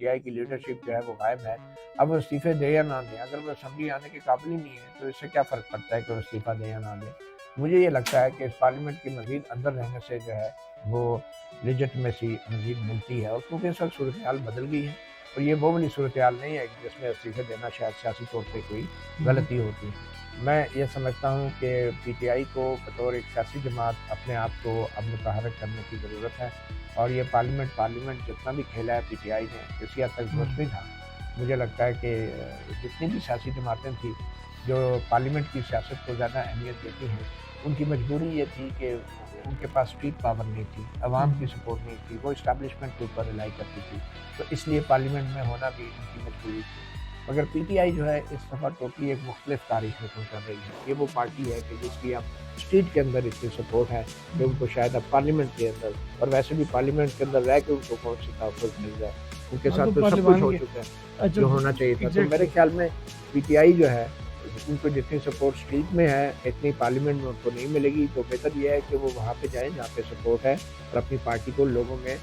PTI की leadership जो है वो गायब है। अब वो इस्तीफे दे या ना दें, अगर वो असेंबली आने के काबिल ही नहीं है तो इससे क्या फ़र्क पड़ता है कि वो इस्तीफा दें या ना दें। मुझे ये लगता है कि इस पार्लियामेंट की मज़ीद अंदर रहने से जो है वो लेजिटिमेसी मज़ीद मिलती है, और क्योंकि इस वक्त सूरत हाल बदल गई है और ये वो वाली सूरत हाल नहीं है जिसमें इस्तीफे देना शायद सियासी तौर पर कोई गलती होती है। मैं ये समझता हूँ कि पीटीआई को बतौर एक सियासी जमात अपने आप को अब मुतहर्रिक करने की ज़रूरत है, और ये पार्लियामेंट जितना भी खेला है पीटीआई ने किसी हद तक दुरुस्त भी था। मुझे लगता है कि जितनी भी सियासी जमातें थी जो पार्लियामेंट की सियासत को ज़्यादा अहमियत देती हैं, उनकी मजबूरी ये थी कि उनके पास स्ट्रीट पावर नहीं थी, आवाम की सपोर्ट नहीं थी, वो इस्टेब्लिशमेंट के ऊपर रिलाई करती थी, तो इसलिए पार्लियामेंट में होना भी उनकी मजबूरी थी। मगर पीटीआई जो है इस दफ़ा टोटली एक मुख्तलिफ तारीख में पहुँचा रही है। ये वो पार्टी है कि जिसकी अब स्ट्रीट के अंदर इतनी सपोर्ट है कि उनको शायद अब पार्लियामेंट के अंदर, और वैसे भी पार्लियामेंट के अंदर रह के उनको कौन सी तहफ़्फ़ुज़ मिल जाए, उनके हाँ, साथ तो सब कुछ हो चुका है जो होना चाहिए था। तो मेरे ख्याल में पीटीआई जो है उनको जितनी सपोर्ट स्ट्रीट में है इतनी पार्लियामेंट में उनको नहीं मिलेगी, तो बेहतर ये है कि वो वहाँ पे जाएँ जहाँ पे सपोर्ट है और अपनी पार्टी को लोगों में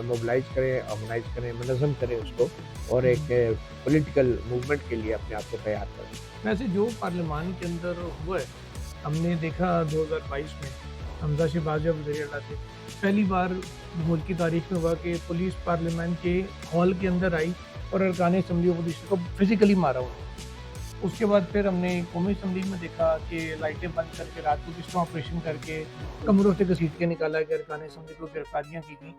मोबिलाइज करें, ऑर्गेनाइज करें, मुनज़्ज़म करें उसको, और एक पॉलिटिकल मूवमेंट के लिए अपने आप को तैयार करें। वैसे जो पार्लियामान के अंदर हुआ है, हमने देखा 2022 में हमजा शहबाज जब वज़ीर आला थे, पहली बार मुल्क की तारीख में हुआ कि पुलिस पार्लियामेंट के हॉल के अंदर आई और अरकान असम्बली अपोजिशन को फिजिकली मारा उन्होंने। उसके बाद फिर हमने कौमी असम्बली में देखा कि लाइटें बंद करके रात को पिस्टल ऑपरेशन करके कमरों से घसीट के निकाला गया, अरकान असम्बली को गिरफ्तारियाँ की गई।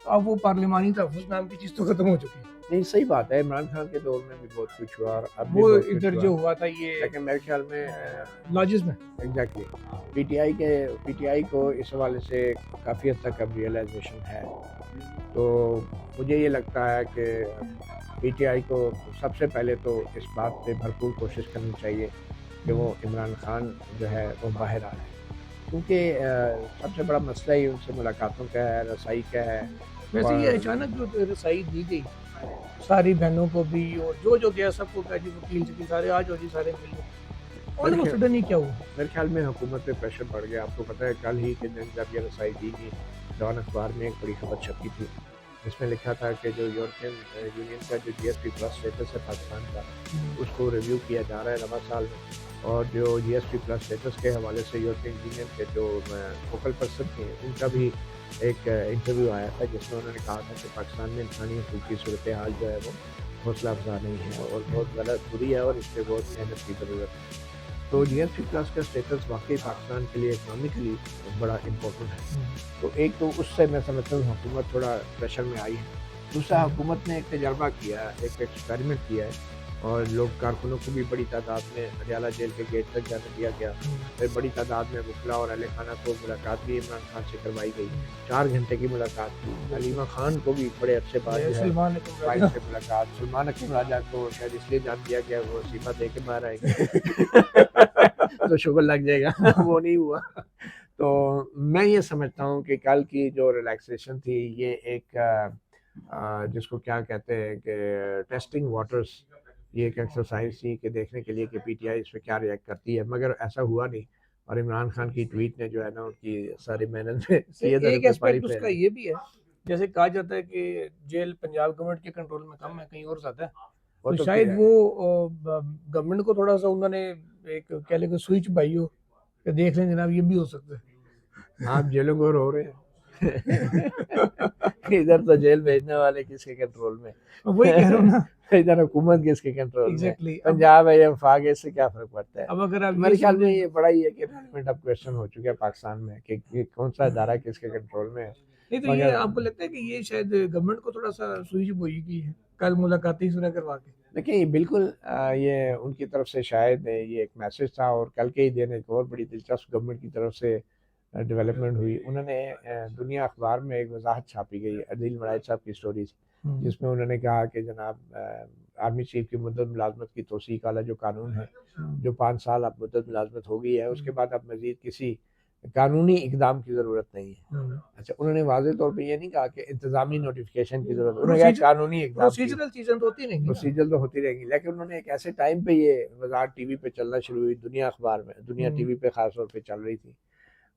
तो अब वो पार्लियामानी तहफ़्फ़ुज़ नाम की चीज़ तो ख़त्म हो चुकी है। नहीं, सही बात है, इमरान खान के दौर में भी बहुत कुछ हुआ और अब भी वो बहुत कुछ इधर हुआ, जो हुआ था ये लेकिन मेरे ख्याल में लॉजेस में एग्जैक्टली पीटीआई को इस हवाले से काफ़ी हद तक अब रियलाइजेशन है। तो मुझे ये लगता है कि पीटीआई को सबसे पहले तो इस बात पे भरपूर कोशिश करनी चाहिए कि वो इमरान खान जो है वो बाहर आ रहे हैं, क्योंकि सबसे बड़ा मसला ही उनसे मुलाकातों का है, रसाई का है। वैसे ये अचानक जो रसाई दी गई सारी बहनों को भी, और जो गया सबको कहा जी वकील से सारे आज हो जी सारे मिल लो, और वो सडन ही क्या हुआ? मेरे ख्याल में हुकूमत पे प्रेशर बढ़ गया। आपको पता है कल ही के दिन जब ये रसाई दी गई, डॉन अखबार में एक बड़ी खबर छपी थी जिसमें लिखा था कि जो यूरोपियन यूनियन का जो जीएसपी प्लस स्टेटस है पाकिस्तान का, उसको रिव्यू किया जा रहा है रवा साल में, और जो जीएसपी प्लस स्टेटस के हवाले से यूरोपियन यूनियन के जो फोकल पर्सन थे उनका भी एक इंटरव्यू आया था जिसमें उन्होंने कहा था कि पाकिस्तान में इंसानी हकूक़ की सूरत हाल जो है वो हौसला अफजा नहीं है और बहुत गलत बुरी है और इस पर बहुत मेहनत की ज़रूरत है। तो जीएसपी प्लस का स्टेटस वाकई पाकिस्तान के लिए इकनॉमिकली बड़ा इम्पोर्टेंट है। तो एक तो उससे मैं समझता हूँ हुकूमत थोड़ा प्रेशर में आई है। दूसरा, हुकूमत ने एक तजर्बा किया, एक एक्सपेरिमेंट किया है, और लोग कारकुनों को भी बड़ी तादाद में अडयाला जेल के गेट तक जाने दिया गया। फिर बड़ी तादाद में वकला और अहले खाना को मुलाकात भी इमरान खान से करवाई गई, 4 घंटे की मुलाकात की। हलीमा खान को भी बड़े अरसे बाद जो है सलमान से मुलाकात। सलमान अकीम राजा को शायद इसलिए जान दिया गया वो इस्तीफा दे के बाहर आएंगे तो शुगर लग जाएगा वो नहीं हुआ। तो मैं ये समझता हूँ कि कल की जो रिलैक्सेशन थी ये एक जिसको क्या कहते हैं कि टेस्टिंग वाटर्स, ये एक एक्सरसाइज थी कि देखने के लिए कि पीटीआई इस पर क्या रिएक्ट करती है, मगर ऐसा हुआ नहीं। और इमरान खान की ट्वीट ने जो है ना उनकी सारी मेहनत में एक एस्पेक्ट उसका ये भी है, जैसे कहा जाता है कि जेल पंजाब गवर्नमेंट के कंट्रोल में कम है, कहीं और ज्यादा है, तो शायद वो गवर्नमेंट को थोड़ा सा उन्होंने एक कह लेंगे स्विच पाई हो कि देख लें जनाब ये भी हो सकता है। आप जेलों को रो रहे हैं इधर तो जेल भेजने वाले किसके कंट्रोल में, वही कह रहा हूँ ना, इधर हुकूमत किसके कंट्रोल exactly. में, पंजाब है या वफाक है, इससे क्या फर्क पड़ता है। अब अगर आप मेरे ख्याल में ये बड़ा ही है कि रेलिवेंट अब क्वेश्चन हो चुका है पाकिस्तान में कि कौन सा इदारा किसके कंट्रोल में है। नहीं तो ये आपको लगता है कि ये शायद गवर्नमेंट को थोड़ा सा सुई बोई की है कल मुलाकाती सुना करवा के? देखिए बिल्कुल ये उनकी तरफ से शायद ये एक मैसेज था, और कल के ही दिन एक और बड़ी दिलचस्प गवर्नमेंट की तरफ से डेवलपमेंट हुई। उन्होंने दुनिया अखबार में एक वजाहत छापी गई अदील मराज साहब की स्टोरी से, जिसमें उन्होंने कहा कि जनाब आर्मी चीफ की मुद्दत मुलाजमत की तोसीक वाला जो कानून है, जो 5 साल अब मुद्दत मुलाजमत हो गई है, उसके बाद अब मजीद किसी कानूनी इकदाम की ज़रूरत नहीं है। अच्छा, उन्होंने वाज़े तौर पे ये नहीं कहा कि इंतज़ामी नोटिफिकेशन की ज़रूरत है, उन्होंने कहा कानूनी इकदाम, प्रोसीजरल चीज़ें तो होती रहेंगी, प्रोसीजर तो होती रहेंगी, लेकिन उन्होंने एक ऐसे टाइम पे ये वजाहत टीवी पे चलना शुरू हुई, दुनिया अखबार में, दुनिया टीवी पे ख़ास तौर पे चल रही थी,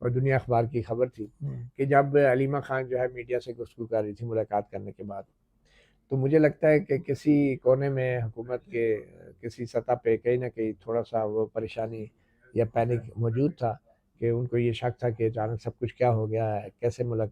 और दुनिया अखबार की खबर थी कि जब हलीमा खान जो है मीडिया से गुफ्तगू कर रही थी मुलाकात करने के बाद, तो मुझे लगता है कि किसी कोने में हुकूमत के किसी सतह पे कहीं न कहीं थोड़ा-सा वो परेशानी या पैनिक मौजूद था कि उनको ये शक था कि अचानक सब कुछ क्या हो गया है, कैसे मुलाकात